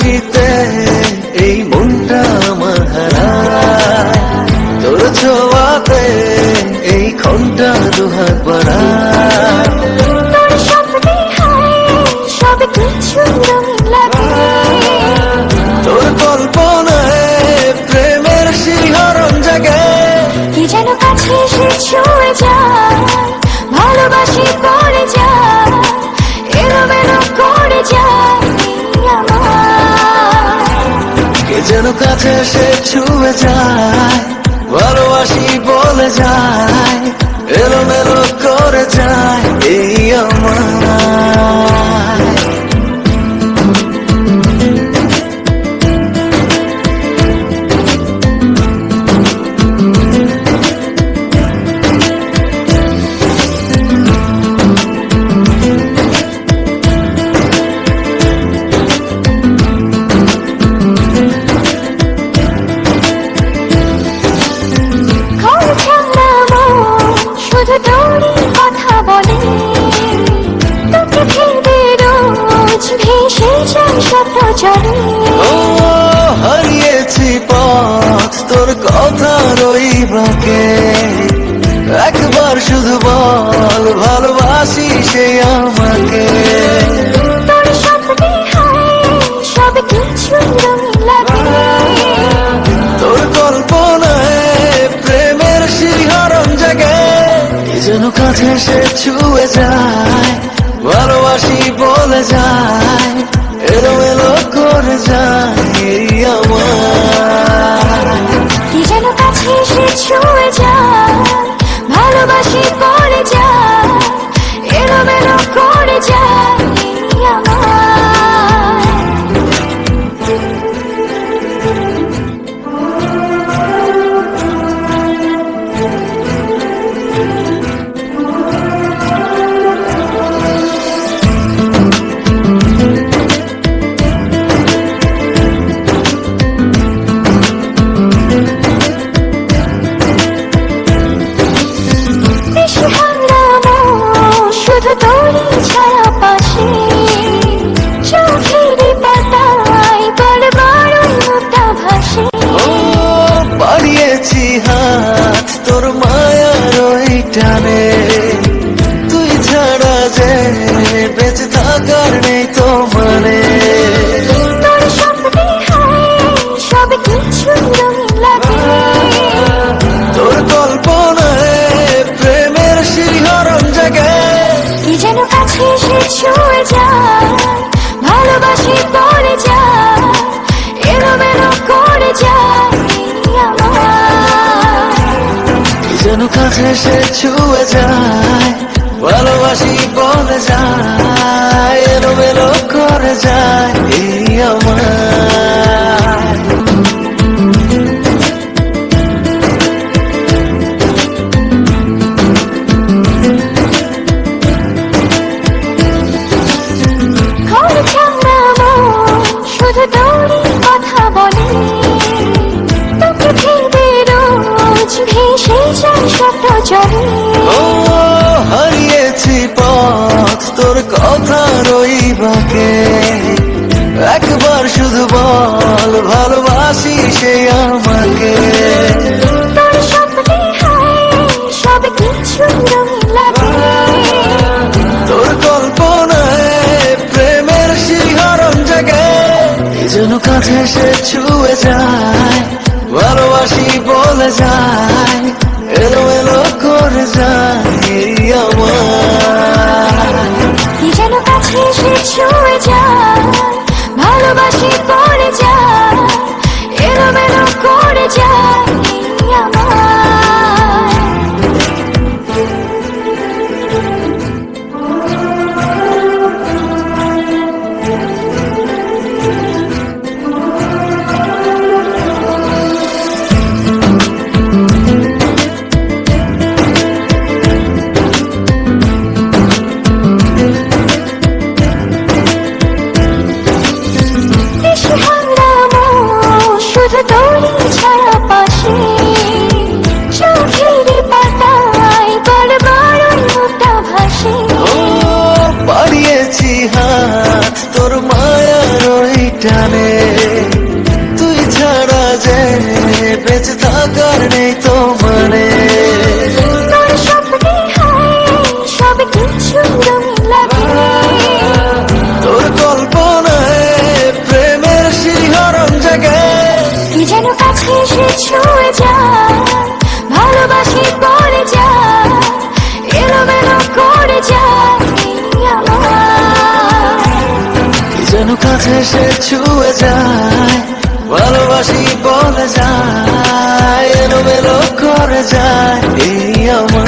খুশিতে এই মনটা আমার হারায়, তোর ছোঁয়াতে এই ক্ষণটা দুহাত বাড়ায়। তোর স্বপ্নে হায় সব কিছু রঙিন লাগে, তোর কল্পনায় প্রেমের শিহরণ জাগে। কি যেন কাছে এসে ছুঁয়ে যায়, ভালোবাসি পড়ে যায়, এলোমেলো করে যায় আমার। কে যেন কাছে এসে ছুঁয়ে যায়, ভালোবাসি বলে যায়, এলোমেলো করে যায় এই আমার। শুধু তোরই কথা বলে, তোকে ভেবে রোজ ভেসে যায় স্বপ্ন জলে। ও হারিয়েছি পথ তোর কথার ওই বাঁকে, একবার শুধু বল ভালোবাসি সে আমাকে। তোর স্বপ্নে হায় সব কিছু রঙিন লাগে, তোর কল্পনায় প্রেমের শিহরণ জাগে। কি যেন কাছে এসে ছুঁয়ে যায়, ভালোবাসি বলে যায়, এলোমেলো করে যায় এই আমার। কি যেন কাছে এসে ছুঁয়ে যায়, ভালোবাসি পড়ে যায়, এলোমেলো করে যায় আমার। শুধু তোরই ছায়া পাশে, চোখের পাতায় বারবার মুক্তা ভাসে। ও বাড়িয়েছি হাত তোর মায়ার ওই টানে, তুই ছাড়া যে বেঁচে থাকার নেই তো মানে। তোর স্বপ্নে হায় সব কিছু রঙিন লাগে, তোর কল্পনায় প্রেমের শিহরণ জাগে। কি যেন কাছে এসে ছুঁয়ে যায়, ভালোবাসি পড়ে যায়, এলোমেলো করে যায় আমার। কি যেন কাছে এসে ছুঁয়ে যায়, ভালোবাসি বলে যায়, এলোমেলো করে যায় এই আমার। শুধু তোরই কথা বলে, তোকে ভেবে রোজ ভেসে যায় স্বপ্ন জলে। ও হারিয়েছি পথ তোর কথার ওই বাঁকে, একবার শুধু বল ভালোবাসি সে আমাকে। তোর স্বপ্নে হায় সব কিছু রঙিন লাগে, তোর কল্পনায় প্রেমের শিহরণ জাগে। এই যেন কাছে এসে ছুঁয়ে যায়, ভালোবাসি বলে যায়, এলোমেলো করে যায় এই আমার। কি যেন কাছে এসে ছুঁয়ে যায়, ভালোবাসি পড়ে যায়, এলোমেলো করে যায় আমার। টানে তুই ছাড়া যে বেঁচে থাকার নেই তো মানে তোর স্বপ্নে হায় সব কিছু রঙিন লাগে তোর কল্পনায় প্রেমের শিহরণ জাগে কি যেন কাছে এসে ছুঁয়ে যায় ভালোবাসি পড়ে যায় এলোমেলো করে যায় আমার কি যেন কাছে এসে ছুঁয়ে যায় ভালোবাসি বলে যায় এলোমেলো করে যায় এই আমার